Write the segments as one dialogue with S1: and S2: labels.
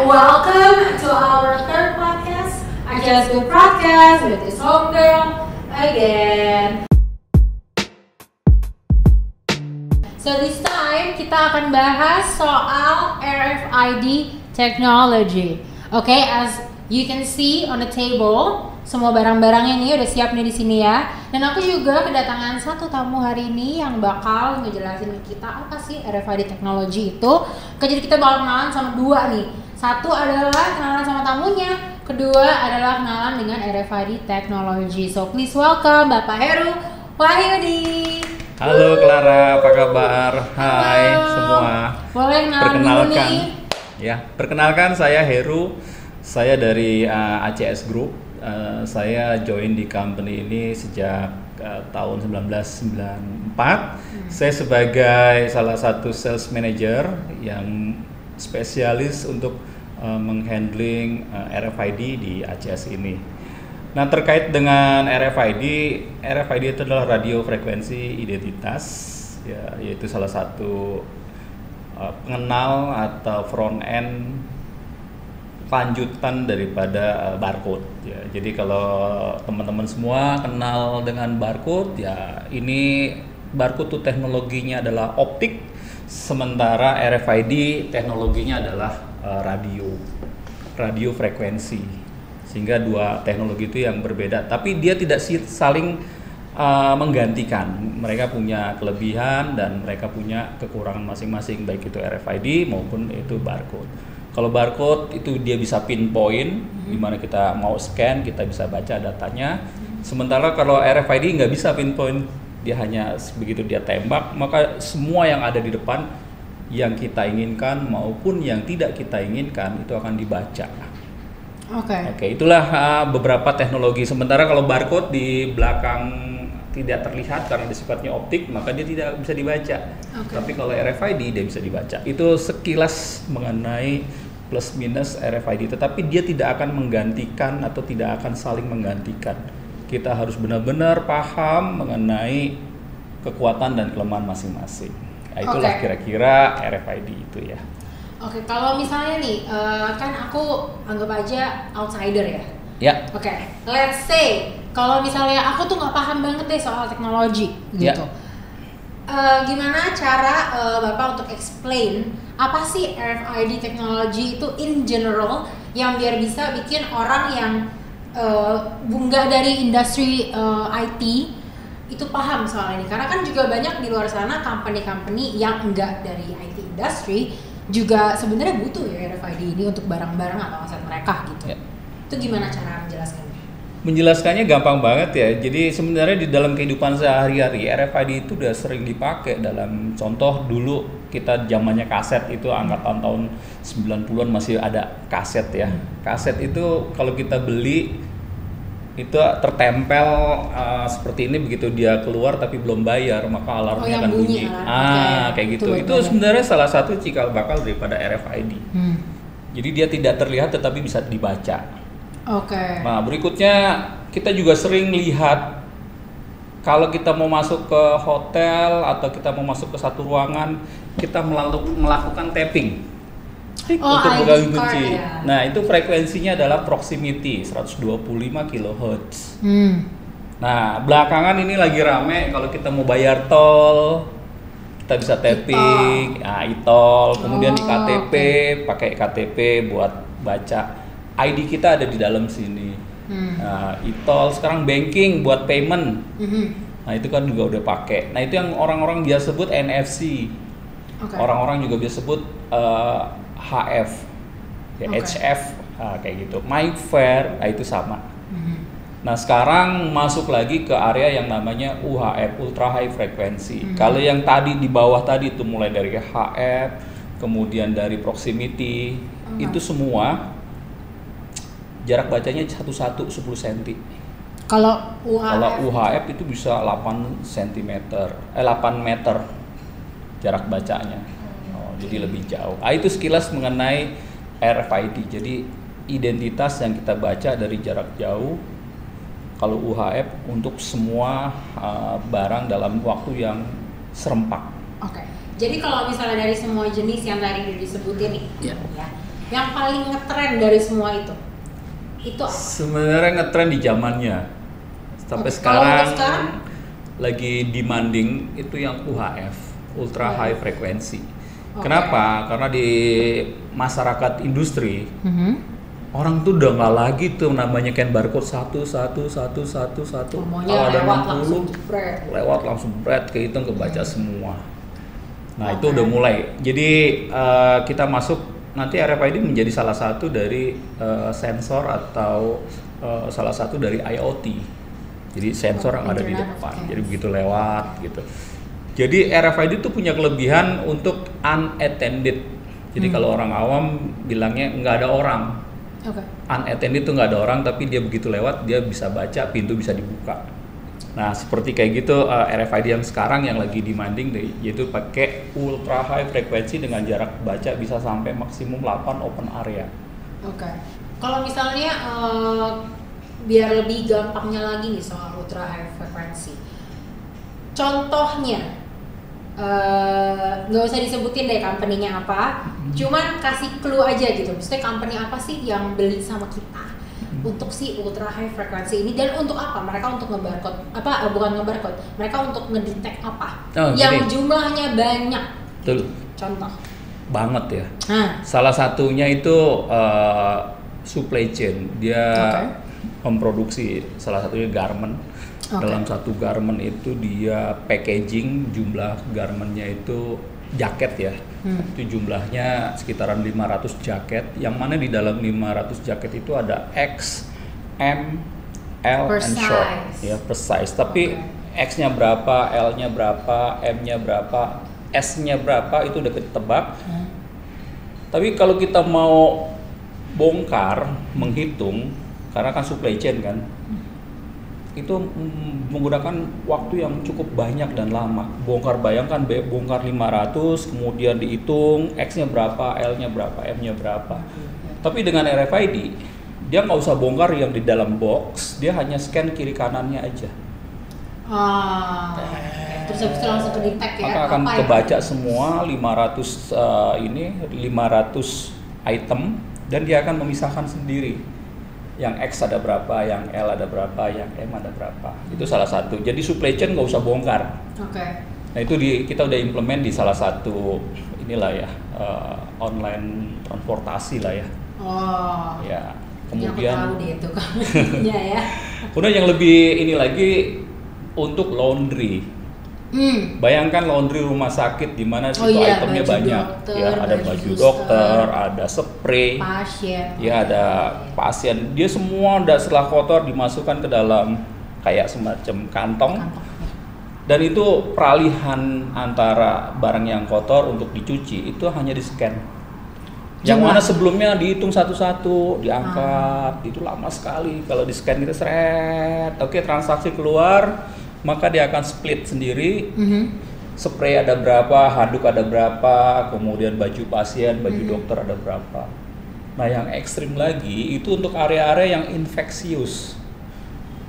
S1: welcome to our third podcast, I Just Good Podcast with this homegirl again. So this time kita akan bahas soal RFID technology. Okay, as you can see on the table, semua barang-barangnya ini udah siap nih di sini ya. Dan aku juga kedatangan satu tamu hari ini yang bakal ngejelasin ke kita apa sih RFID technology itu. Oke, jadi kita bakal kenalan sama dua nih. Satu adalah kenalan sama tamunya, kedua adalah kenalan dengan RFID technology. So please welcome Bapak Heru Wahyudi.
S2: Halo Clara, apa kabar? Hai semua.
S1: Boleh kenalan dulu nih.
S2: Ya, perkenalkan saya Heru. Saya dari ACS Group. Saya join di company ini sejak tahun 1994. Saya sebagai salah satu sales manager yang spesialis untuk menghandling RFID di ACS ini. Nah, terkait dengan RFID itu adalah radio frekuensi identitas, ya, yaitu salah satu pengenal atau front end lanjutan daripada barcode. Ya. Jadi kalau teman-teman semua kenal dengan barcode, ya ini barcode itu teknologinya adalah optik, sementara RFID teknologinya adalah radio frekuensi. Sehingga dua teknologi itu yang berbeda, tapi dia tidak saling menggantikan. Mereka punya kelebihan dan mereka punya kekurangan masing-masing, baik itu RFID maupun itu barcode. Kalau barcode itu dia bisa pinpoint, di mana kita mau scan, kita bisa baca datanya. Sementara kalau RFID nggak bisa pinpoint, dia hanya begitu dia tembak, maka semua yang ada di depan yang kita inginkan maupun yang tidak kita inginkan itu akan dibaca. Oke, itulah beberapa teknologi. Sementara kalau barcode di belakang tidak terlihat karena dia sifatnya optik, maka dia tidak bisa dibaca. Tapi kalau RFID dia bisa dibaca. Itu sekilas mengenai plus minus RFID. Tetapi dia tidak akan menggantikan atau tidak akan saling menggantikan. Kita harus benar-benar paham mengenai kekuatan dan kelemahan masing-masing. Nah, itulah kira-kira RFID itu ya.
S1: Oke, kalau misalnya nih, kan aku anggap aja outsider ya.
S2: Ya.
S1: Oke, let's say kalau misalnya aku tuh nggak paham banget deh soal teknologi gitu. Gimana cara Bapak untuk explain apa sih RFID technology itu in general yang biar bisa bikin orang yang nggak dari industri IT itu paham soal ini? Karena kan juga banyak di luar sana company-company yang enggak dari IT industry juga sebenarnya butuh ya RFID ini untuk barang-barang atau aset mereka gitu. Itu gimana cara menjelaskannya?
S2: Menjelaskannya gampang banget ya. Jadi sebenarnya di dalam kehidupan sehari-hari RFID itu udah sering dipakai. Dalam contoh dulu kita zamannya kaset, itu angkatan tahun 90-an masih ada kaset ya. Kaset itu kalau kita beli itu tertempel seperti ini, begitu dia keluar tapi belum bayar maka alarmnya akan bunyi. Kayak gitu. Itu sebenarnya salah satu cikal bakal daripada RFID. Jadi dia tidak terlihat tetapi bisa dibaca. Nah, berikutnya kita juga sering lihat kalau kita mau masuk ke hotel atau kita mau masuk ke satu ruangan, kita melakukan tapping. Untuk buka kunci. Ya. Nah, itu frekuensinya adalah proximity 125 kHz. Nah, belakangan ini lagi rame kalau kita mau bayar tol, kita bisa tapping, e-tol, kemudian di KTP, pakai KTP buat baca. ID kita ada di dalam sini. Nah, e-tol, sekarang banking buat payment. Nah, itu kan juga udah pakai. Nah, itu yang orang-orang biasa sebut NFC. Orang-orang juga biasa sebut HF, ya, HF, kayak gitu. MyFair, itu sama. Nah, sekarang masuk lagi ke area yang namanya UHF, Ultra High Frequency. Kalau yang tadi di bawah tadi itu mulai dari HF, kemudian dari proximity, itu semua jarak bacanya 10 cm.
S1: Kalau
S2: UHF itu bisa 8 meter jarak bacanya. Jadi lebih jauh. Itu sekilas mengenai RFID. Jadi identitas yang kita baca dari jarak jauh. Kalau UHF untuk semua barang dalam waktu yang serempak.
S1: Jadi kalau misalnya dari semua jenis yang tadi udah disebutin nih, ya, Yang paling ngetren dari semua itu apa?
S2: Sebenarnya ngetren di zamannya. Sampai sekarang lagi demanding itu yang UHF, ultra high frequency. Kenapa? Karena di masyarakat industri orang tuh udah nggak lagi tuh namanya kan barcode satu. Kalau ada 60 lewat langsung bread kehitung kebaca semua. Nah itu udah mulai. Jadi kita masuk nanti RFID menjadi salah satu dari sensor atau salah satu dari IoT. Jadi sensor yang ada di depan. Jadi begitu lewat gitu. Jadi RFID itu punya kelebihan untuk unattended. Jadi kalau orang awam bilangnya nggak ada orang. Unattended itu nggak ada orang, tapi dia begitu lewat dia bisa baca, pintu bisa dibuka. Nah seperti kayak gitu RFID yang sekarang yang lagi demanding yaitu pakai ultra high frequency dengan jarak baca bisa sampai maksimum 8 open area.
S1: Kalau misalnya biar lebih gampangnya lagi nih soal ultra high frequency, contohnya nggak usah disebutin deh company-nya apa, cuman kasih clue aja gitu. Maksudnya company apa sih yang beli sama kita untuk si ultra high frequency ini, dan untuk apa? Mereka untuk ngebarcode apa? Bukan ngebarcode, mereka untuk ngedetect apa? Yang jumlahnya banyak.
S2: Betul.
S1: Contoh.
S2: Banget ya. Salah satunya itu supply chain. Dia memproduksi salah satunya garment. Dalam satu garment itu dia packaging, jumlah garmentnya itu jaket ya. Itu jumlahnya sekitaran 500 jaket, yang mana di dalam 500 jaket itu ada X, M, L, and short ya, precise. Tapi X-nya berapa, L-nya berapa, M-nya berapa, S-nya berapa itu udah ketebak. Tapi kalau kita mau bongkar, menghitung, karena kan supply chain kan, itu menggunakan waktu yang cukup banyak dan lama. Bongkar, bayangkan bongkar 500, kemudian dihitung X-nya berapa, L-nya berapa, M-nya berapa. Tapi dengan RFID, dia nggak usah bongkar yang di dalam box, dia hanya scan kiri kanannya aja.
S1: Terus habis itu langsung ke-detect ya?
S2: Maka akan kebaca semua 500 item, dan dia akan memisahkan sendiri. Yang X ada berapa, yang L ada berapa, yang M ada berapa. Itu salah satu. Jadi supply chain nggak usah bongkar. Nah itu kita udah implement di salah satu inilah ya, online transportasi lah ya. Ya. Kemudian
S1: aku tahu deh itu ya.
S2: Kemudian yang lebih ini lagi untuk laundry. Bayangkan laundry rumah sakit di mana situ itemnya banyak, dokter, ya ada baju dokter, ada spray,
S1: pasien,
S2: ya ada pasien. Dia semua setelah kotor dimasukkan ke dalam kayak semacam kantong. Dan itu peralihan antara barang yang kotor untuk dicuci itu hanya di scan. Yang mana sebelumnya dihitung satu-satu, diangkat, itu lama sekali. Kalau di scan itu seret, transaksi keluar. Maka dia akan split sendiri, spray ada berapa, handuk ada berapa, kemudian baju pasien, baju dokter ada berapa. Nah yang ekstrim lagi itu untuk area-area yang infeksius.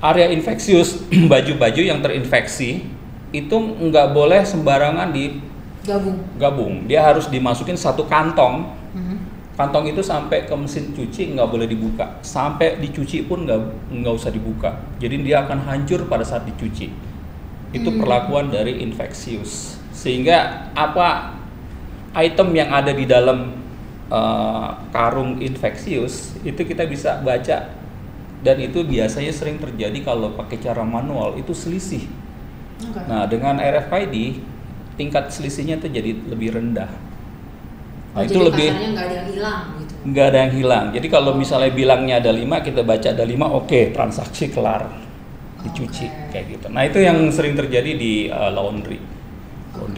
S2: Area infeksius, baju-baju yang terinfeksi, itu nggak boleh sembarangan digabung. Dia harus dimasukin satu kantong. Kantong itu sampai ke mesin cuci nggak boleh dibuka, sampai dicuci pun nggak usah dibuka. Jadi dia akan hancur pada saat dicuci. Itu perlakuan dari infeksius. Sehingga apa item yang ada di dalam karung infeksius itu kita bisa baca, dan itu biasanya sering terjadi kalau pakai cara manual itu selisih. Nah dengan RFID tingkat selisihnya itu jadi lebih rendah. Nah, itu
S1: jadi
S2: lebih
S1: nggak ada yang hilang gitu.
S2: Nggak ada yang hilang. Jadi kalau misalnya bilangnya ada 5, kita baca ada 5, transaksi kelar, dicuci kayak gitu. Nah itu yang sering terjadi di laundry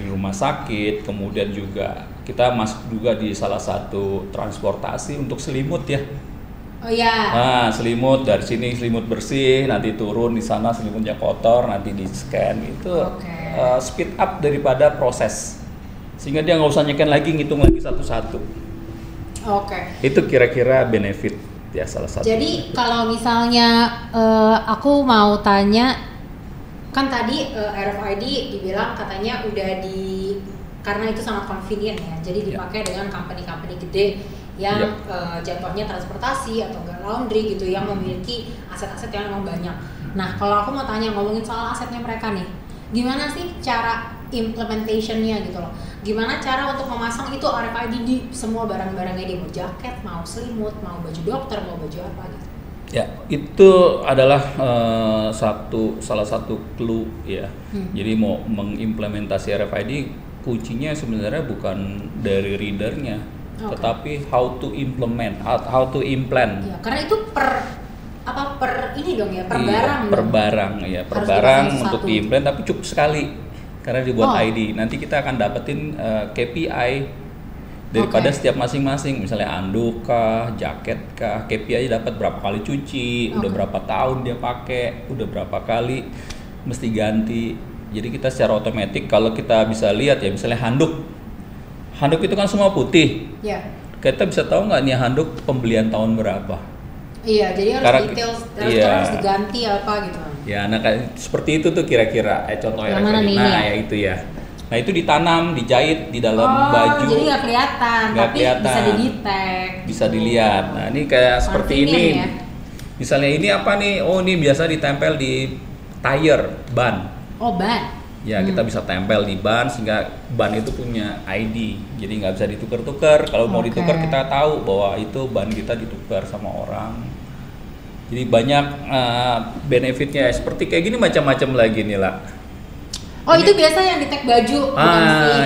S2: rumah sakit. Kemudian juga kita masuk juga di salah satu transportasi untuk selimut ya. Nah selimut dari sini selimut bersih, nanti turun di sana selimutnya kotor, nanti di scan itu speed up daripada proses. Sehingga dia nggak usah nyekan lagi, ngitung lagi satu-satu. Itu kira-kira benefit ya salah satu.
S1: Jadi kalau misalnya aku mau tanya, kan tadi RFID dibilang katanya udah karena itu sangat convenient ya, jadi dipakai dengan company-company gede yang jatuhnya transportasi atau enggak laundry gitu, yang memiliki aset-aset yang memang banyak. Nah, kalau aku mau tanya ngomongin soal asetnya mereka nih, gimana sih cara implementationnya gitu loh? Gimana cara untuk memasang itu RFID di semua barang-barangnya dia, mau jaket, mau selimut, mau baju dokter, mau baju apa gitu?
S2: Ya, itu adalah salah satu clue ya. Jadi mau mengimplementasi RFID, kuncinya sebenarnya bukan dari readernya, tetapi how to implement.
S1: Ya, karena itu per ini dong ya, per barang.
S2: Per barang ya, per barang untuk diimplement, tapi cukup sekali karena dibuat ID. Nanti kita akan dapetin KPI daripada setiap masing-masing, misalnya anduk kah, jaket kah, KPI dapat berapa kali cuci, udah berapa tahun dia pakai, udah berapa kali mesti ganti. Jadi kita secara otomatis kalau kita bisa lihat ya, misalnya handuk itu kan semua putih.
S1: Yeah.
S2: Kita bisa tahu nggak nih handuk pembelian tahun berapa?
S1: Iya, jadi harus detail, harus diganti apa gitu.
S2: Ya, nah seperti itu tuh kira-kira contoh RFID. Nah, ya itu ya. Nah itu ditanam, dijahit di dalam baju.
S1: Jadi nggak kelihatan, tapi bisa didetek.
S2: Bisa dilihat. Nah ini kayak seperti ini. Ya? Misalnya ini apa nih? Oh ini biasa ditempel di tire, ban.
S1: Oh ban.
S2: Ya kita bisa tempel di ban sehingga ban itu punya ID. Jadi nggak bisa ditukar-tukar. Kalau mau ditukar kita tahu bahwa itu ban kita ditukar sama orang. Jadi banyak benefitnya. Seperti kayak gini macam-macam lagi nih lah.
S1: Oh ini, itu biasa yang di tag baju,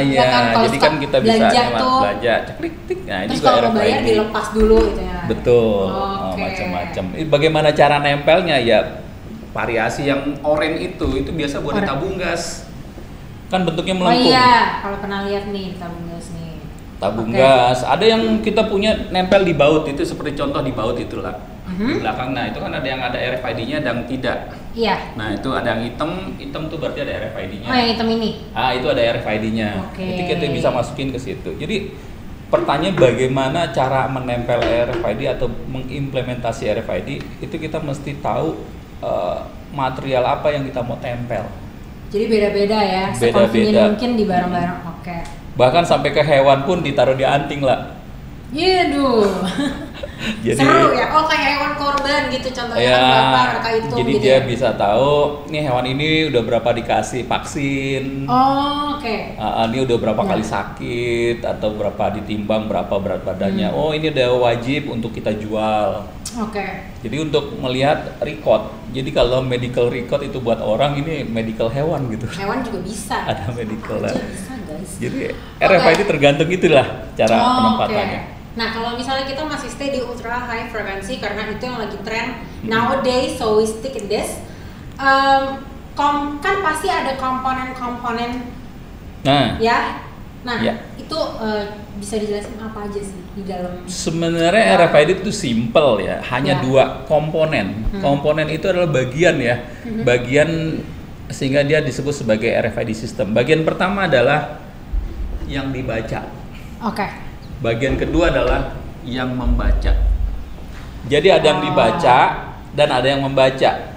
S2: iya,
S1: kan,
S2: jadi kan kita bisa belanja, klik. Nah,
S1: terus kalau mau bayar dilepas dulu gitu ya.
S2: Betul, macam-macam. Bagaimana cara nempelnya ya? Variasi yang oranye itu biasa buat di tabung gas. Kan bentuknya melengkung.
S1: Oh iya, kalau pernah lihat nih tabung gas nih.
S2: Tabung gas, ada yang kita punya nempel di baut itu seperti contoh di baut itulah. Di belakang, nah itu kan ada yang ada RFID-nya, ada yang tidak.
S1: Iya.
S2: Nah itu ada yang hitam tuh berarti ada RFID-nya.
S1: Oh yang hitam ini?
S2: Itu ada RFID-nya. Jadi kita bisa masukin ke situ. Jadi pertanyaan bagaimana cara menempel RFID atau mengimplementasi RFID itu kita mesti tahu material apa yang kita mau tempel.
S1: Jadi beda-beda ya, seconvenient mungkin di barang-barang.
S2: Bahkan sampai ke hewan pun ditaruh di anting lah.
S1: Iya
S2: Jadi,
S1: seru ya, kayak hewan korban gitu contohnya kan berapa angka itu.
S2: Jadi
S1: gitu
S2: dia bisa tahu nih hewan ini udah berapa dikasih vaksin. Ini udah berapa kali sakit atau berapa ditimbang, berapa berat badannya. Oh ini udah wajib untuk kita jual. Jadi untuk melihat record. Jadi kalau medical record itu buat orang, ini medical hewan gitu.
S1: Hewan juga bisa.
S2: Ada medical lah.
S1: Bisa guys.
S2: Jadi RFID tergantung itulah cara penempatannya.
S1: Nah kalau misalnya kita masih stay di ultra high frequency karena itu yang lagi tren nowadays, so we stick in this. Kan pasti ada komponen-komponen. Itu bisa dijelasin apa aja sih di dalam?
S2: Sebenarnya RFID itu simple ya, hanya dua komponen. Komponen itu adalah bagian ya, bagian sehingga dia disebut sebagai RFID system. Bagian pertama adalah yang dibaca. Bagian kedua adalah yang membaca. Jadi ada yang dibaca dan ada yang membaca.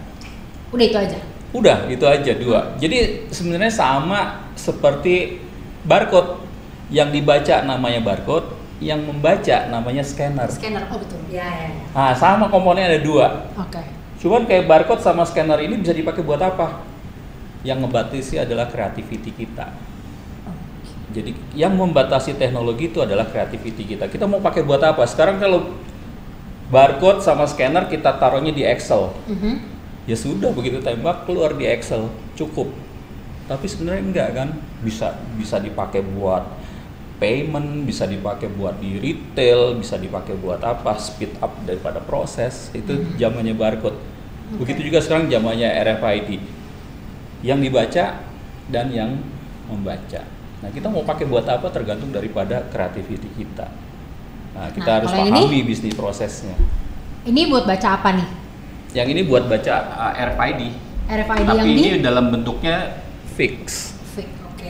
S1: Udah itu aja.
S2: Udah itu aja dua. Jadi sebenarnya sama seperti barcode. Yang dibaca namanya barcode, yang membaca namanya scanner.
S1: Betul. Ya.
S2: Nah, sama komponennya ada dua. Cuman kayak barcode sama scanner ini bisa dipakai buat apa? Yang ngebatasi adalah creativity kita. Jadi yang membatasi teknologi itu adalah creativity kita. Kita mau pakai buat apa? Sekarang kalau barcode sama scanner kita taruhnya di Excel, ya sudah begitu tembak keluar di Excel cukup. Tapi sebenarnya enggak kan? Bisa dipakai buat payment, bisa dipakai buat di retail, bisa dipakai buat apa? Speed up daripada proses. Itu zamannya barcode. Begitu juga sekarang zamannya RFID. Yang dibaca dan yang membaca. Nah, kita mau pakai buat apa tergantung daripada creativity kita. Nah, kita harus pahami bisnis prosesnya.
S1: Ini buat baca apa nih?
S2: Yang ini buat baca RFID.
S1: RFID
S2: tapi
S1: yang
S2: ini dalam bentuknya fix.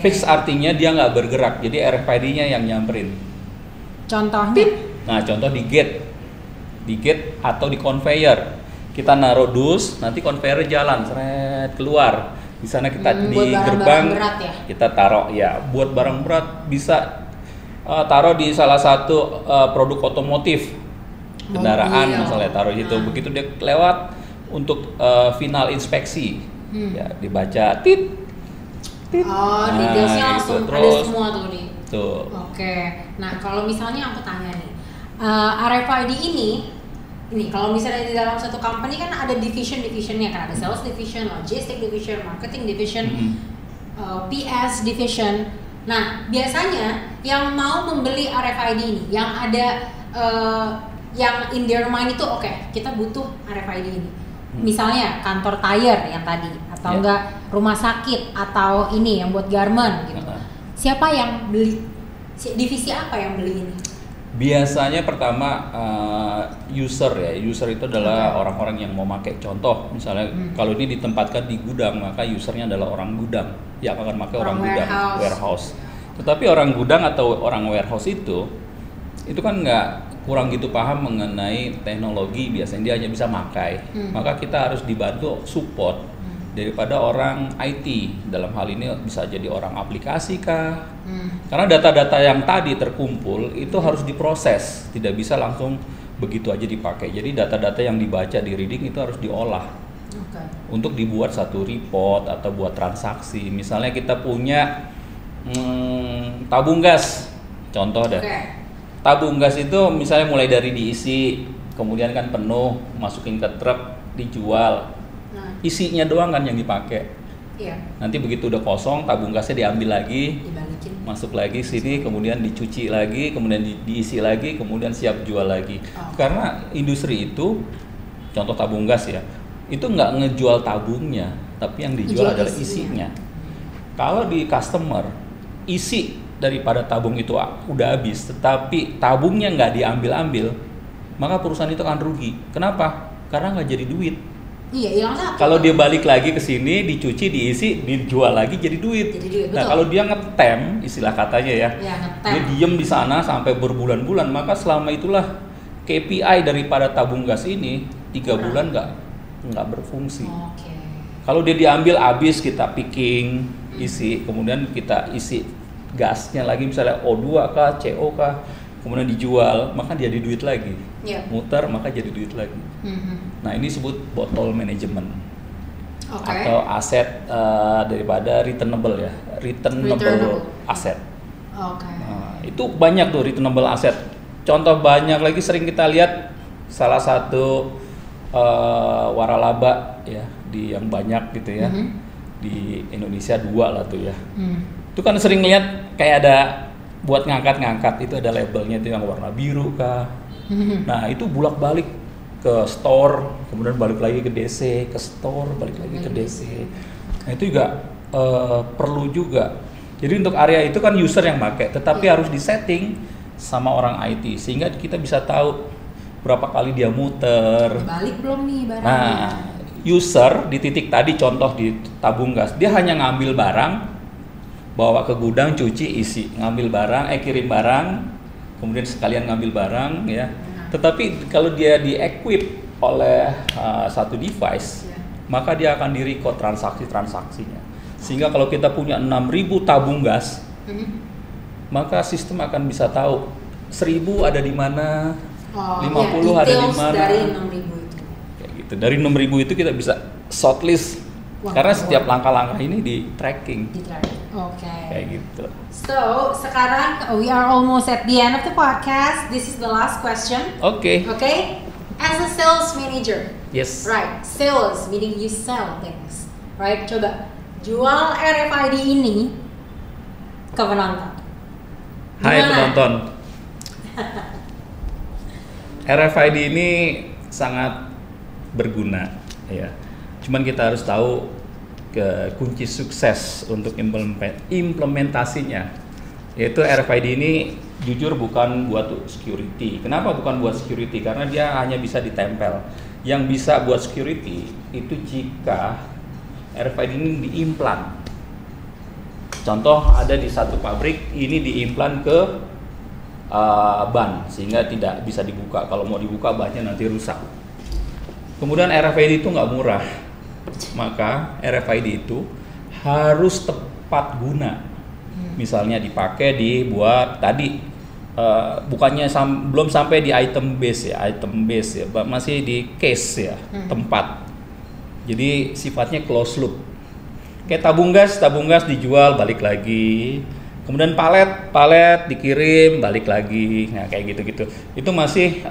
S2: Fix artinya dia nggak bergerak. Jadi RFID-nya yang nyamperin.
S1: Contohnya?
S2: Nah, contoh di gate atau di conveyor. Kita naruh dus, nanti conveyor jalan, seret keluar. Di sana kita di gerbang
S1: berat ya?
S2: kita taruh ya buat barang berat bisa taruh di salah satu produk otomotif, kendaraan misalnya taruh gitu. Begitu dia lewat untuk final inspeksi, ya dibaca tit.
S1: Detailsnya langsung
S2: gitu.
S1: ada semua tuh nih.
S2: Tuh.
S1: Oke. Nah kalau misalnya aku tanya nih, RFID ini kalau misalnya di dalam satu company kan ada divisionnya kan, ada sales division, logistic division, marketing division, PS division. Nah biasanya yang mau membeli RFID ini, yang ada yang in their mind itu oke, kita butuh RFID ini. Misalnya kantor tire yang tadi, atau enggak rumah sakit, atau ini yang buat garment gitu. Siapa yang beli? Divisi apa yang beli ini?
S2: Biasanya pertama user ya. User itu adalah orang-orang yang mau pakai. Contoh misalnya kalau ini ditempatkan di gudang, maka usernya adalah orang gudang yang akan pakai orang gudang, warehouse. Tetapi orang gudang atau orang warehouse itu kan kurang gitu paham mengenai teknologi, biasanya dia hanya bisa pakai. Maka kita harus dibantu support daripada orang IT. Dalam hal ini bisa jadi orang aplikasi kah? Karena data-data yang tadi terkumpul itu harus diproses, tidak bisa langsung begitu aja dipakai. Jadi data-data yang dibaca di reading itu harus diolah untuk dibuat satu report atau buat transaksi. Misalnya kita punya tabung gas, contoh deh. Tabung gas itu misalnya mulai dari diisi, kemudian kan penuh, masukin ke truk, dijual. Isinya doang kan yang dipakai. Nanti begitu udah kosong, tabung gasnya diambil lagi, dibalikin, masuk lagi sini, kemudian dicuci lagi, kemudian diisi lagi, kemudian siap jual lagi. Karena industri itu, contoh tabung gas ya, itu nggak ngejual tabungnya, tapi yang dijual adalah isinya. Kalau di customer, isi daripada tabung itu udah habis, tetapi tabungnya nggak diambil-ambil, maka perusahaan itu akan rugi. Kenapa? Karena nggak jadi duit.
S1: Hilang satu.
S2: Kalau dia balik lagi ke sini, dicuci, diisi, dijual lagi jadi duit. Nah, kalau dia ngetem, istilah katanya ya, dia diem di sana sampai berbulan-bulan, maka selama itulah KPI daripada tabung gas ini 3 bulan nggak berfungsi. Kalau dia diambil habis, kita picking, isi, kemudian kita isi gasnya lagi, misalnya O2 kah, CO kah, kemudian dijual, maka jadi duit lagi. Muter, maka jadi duit lagi. Nah, ini disebut bottle management. Atau aset daripada returnable ya, returnable asset. Nah, itu banyak tuh returnable asset. Contoh banyak lagi sering kita lihat, salah satu waralaba ya, yang banyak gitu ya, di Indonesia 2 lah tuh ya. Itu kan sering lihat kayak ada buat ngangkat-ngangkat, itu ada labelnya itu yang warna biru kah. Nah, itu bolak-balik ke store, kemudian balik lagi ke DC, ke store, balik lagi ke DC. Nah, itu juga perlu juga. Jadi untuk area itu kan user yang pakai, tetapi harus disetting sama orang IT sehingga kita bisa tahu berapa kali dia muter.
S1: Balik belum nih barangnya?
S2: Nah, user di titik tadi contoh di tabung gas, dia hanya ngambil barang, bawa ke gudang, cuci, isi, ngambil barang, kirim barang, kemudian sekalian ngambil barang ya. Tetapi kalau dia di-equip oleh satu device, maka dia akan di-record transaksi-transaksinya. Sehingga kalau kita punya 6.000 tabung gas, maka sistem akan bisa tahu 1.000 ada di mana, 50 ada di mana.
S1: Dari 6.000 itu.
S2: Kayak gitu. Dari 6.000 itu kita bisa shortlist. Karena setiap langkah-langkah ini di-tracking. Kayak gitu.
S1: So, sekarang we are almost at the end of the podcast. This is the last question. Okay. As a sales manager.
S2: Yes.
S1: Right. Sales meaning you sell things. Right. Coba jual RFID ini ke penonton.
S2: Hai penonton. RFID ini sangat berguna ya. Cuman kita harus tahu kunci sukses untuk implementasinya, yaitu RFID ini jujur bukan buat security. Kenapa bukan buat security? Karena dia hanya bisa ditempel. Yang bisa buat security itu jika RFID ini diimplan. Contoh ada di satu pabrik ini diimplan ke ban sehingga tidak bisa dibuka. Kalau mau dibuka bannya nanti rusak. Kemudian RFID itu nggak murah. Maka RFID itu harus tepat guna. Misalnya dipakai dibuat tadi bukannya belum sampai di item base ya, masih di case ya, tempat. Jadi sifatnya closed loop. Kayak tabung gas dijual balik lagi. Kemudian palet dikirim balik lagi. Nah, kayak gitu-gitu. Itu masih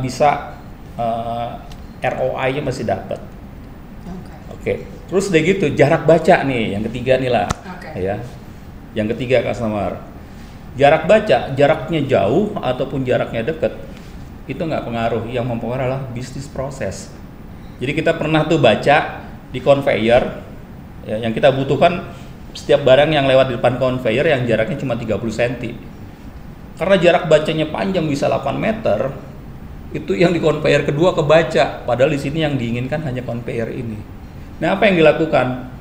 S2: bisa ROI-nya masih dapat. Oke. Terus udah gitu, jarak baca nih yang ketiga nih lah. Ya. Yang ketiga customer. Jarak baca, jaraknya jauh ataupun jaraknya dekat, itu nggak pengaruh. Yang mempengaruhi adalah bisnis proses. Jadi kita pernah tuh baca di conveyor, ya, yang kita butuhkan setiap barang yang lewat di depan conveyor yang jaraknya cuma 30 cm. Karena jarak bacanya panjang bisa 8 meter, itu yang di conveyor kedua kebaca. Padahal di sini yang diinginkan hanya conveyor ini. Nah, apa yang dilakukan?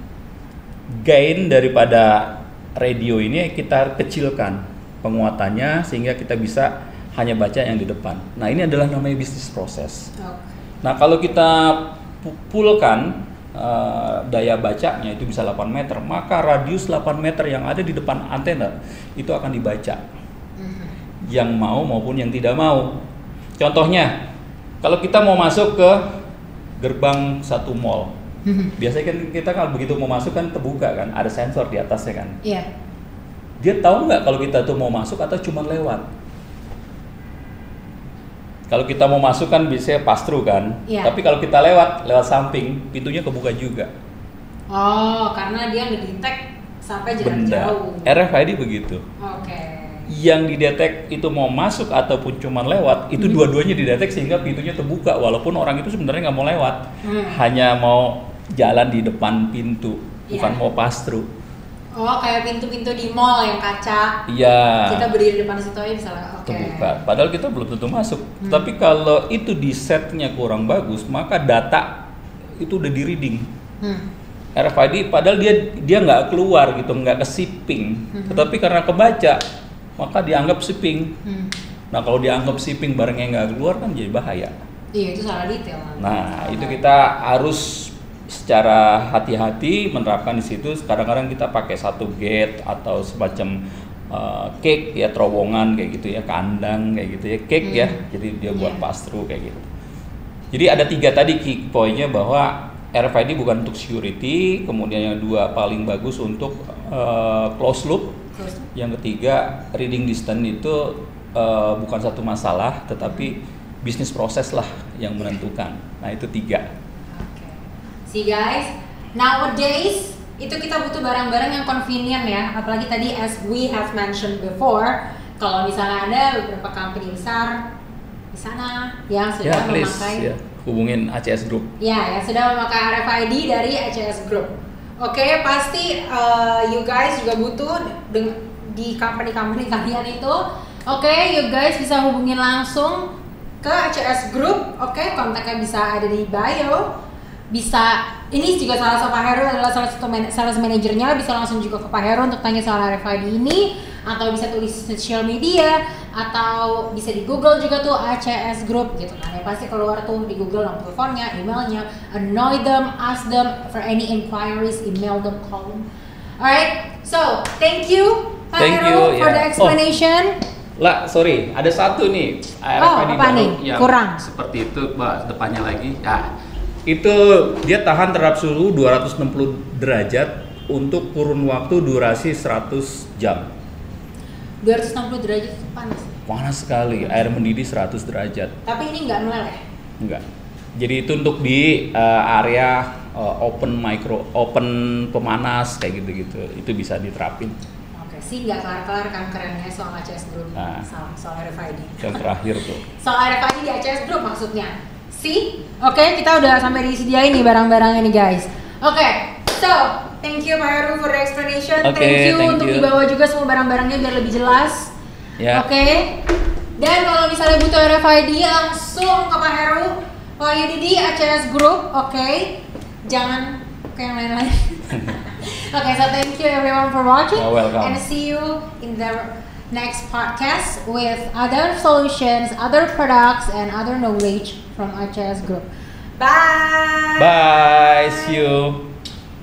S2: Gain daripada radio ini kita kecilkan penguatannya sehingga kita bisa hanya baca yang di depan. Nah, ini adalah namanya bisnis proses. Nah, kalau kita pulkan daya bacanya itu bisa 8 meter, maka radius 8 meter yang ada di depan antena itu akan dibaca. Yang mau maupun yang tidak mau. Contohnya, kalau kita mau masuk ke gerbang satu mall, biasanya kan kita kalau begitu mau masuk kan terbuka kan, ada sensor di atasnya kan.
S1: Iya.
S2: Dia tahu nggak kalau kita tuh mau masuk atau cuma lewat? Kalau kita mau masuk kan biasanya pass through kan, tapi kalau kita lewat samping, pintunya kebuka juga.
S1: Oh, karena dia ngedetect sampai jarak jauh.
S2: RFID begitu.
S1: Oke.
S2: Yang didetek itu mau masuk ataupun cuma lewat, itu dua-duanya didetek sehingga pintunya terbuka, walaupun orang itu sebenarnya nggak mau lewat, hanya mau jalan di depan pintu, bukan mau pass through.
S1: Oh, kayak pintu-pintu di mall yang kaca.
S2: Iya.
S1: Kita berdiri di depan situ aja bisa.
S2: Terbuka. Padahal kita belum tentu masuk. Tapi kalau itu di setnya kurang bagus, maka data itu udah di reading. RFID padahal dia nggak keluar gitu, nggak ke shipping. Tetapi karena kebaca, maka dianggap shipping. Nah, kalau dianggap shipping barangnya nggak keluar kan jadi bahaya.
S1: Iya, itu salah detail.
S2: Nah, itu kita harus secara hati-hati menerapkan di situ. Kadang-kadang kita pakai satu gate atau semacam cake ya, terowongan kayak gitu ya, kandang kayak gitu ya, cake ya. Jadi dia buat pass through kayak gitu. Jadi ada 3 tadi key point-nya, bahwa RFID bukan untuk security, kemudian yang 2 paling bagus untuk closed loop. Yang ketiga, reading distance itu bukan satu masalah, tetapi bisnis proses lah yang menentukan. Nah, itu 3.
S1: See guys, nowadays itu kita butuh barang-barang yang convenient ya, apalagi tadi as we have mentioned before, kalau misalnya ada beberapa company besar di sana yang sudah memakai,
S2: hubungin ACS Group.
S1: Ya, yang sudah memakai RFID dari ACS Group. Oke, pasti you guys juga butuh di company-company kalian itu. Oke, you guys bisa hubungin langsung ke ACS Group. Oke, kontaknya bisa ada di bio. Bisa, ini juga salah satu Pak Heru adalah salah satu sales manajernya, bisa langsung juga ke Pak Heru untuk tanya soal RFID ini, atau bisa tulis social media, atau bisa di Google juga tuh ACS Group gitu kan. Ya pasti keluar tuh di Google nomor teleponnya, emailnya, annoy them, ask them for any inquiries, email them, call them. Alright, so thank you Pak Heru for the explanation.
S2: Lah, sorry, ada satu nih
S1: RFID baru nih? Yang kurang
S2: seperti itu, Mbak, depannya lagi. Ya. Itu dia tahan terhadap suhu 260 derajat untuk kurun waktu durasi 100 jam.
S1: 260 derajat itu panas?
S2: Panas sekali, air mendidih 100 derajat.
S1: Tapi ini nggak meleleh?
S2: Enggak. Jadi itu untuk di area open pemanas kayak gitu-gitu. Itu bisa diterapin.
S1: Oke, sih nggak kelar-kelar kan kerennya soal ACS Group. Soal RFID.
S2: Yang terakhir tuh.
S1: Soal RFID di ACS Group maksudnya. Oke, kita udah sampai disediain nih barang-barangnya nih guys. Oke, so thank you Pak Heru for the explanation. Thank you untuk dibawa juga semua barang-barangnya biar lebih jelas. Oke. Dan kalau misalnya butuh RFID langsung ke Pak Heru, Pak Yudi di ACS Group. Oke. Jangan ke yang lain-lain. Okay, so thank you everyone for watching. And see you in the next podcast with other solutions, other products, and other knowledge from ACS Group. Bye!
S2: Bye! See you!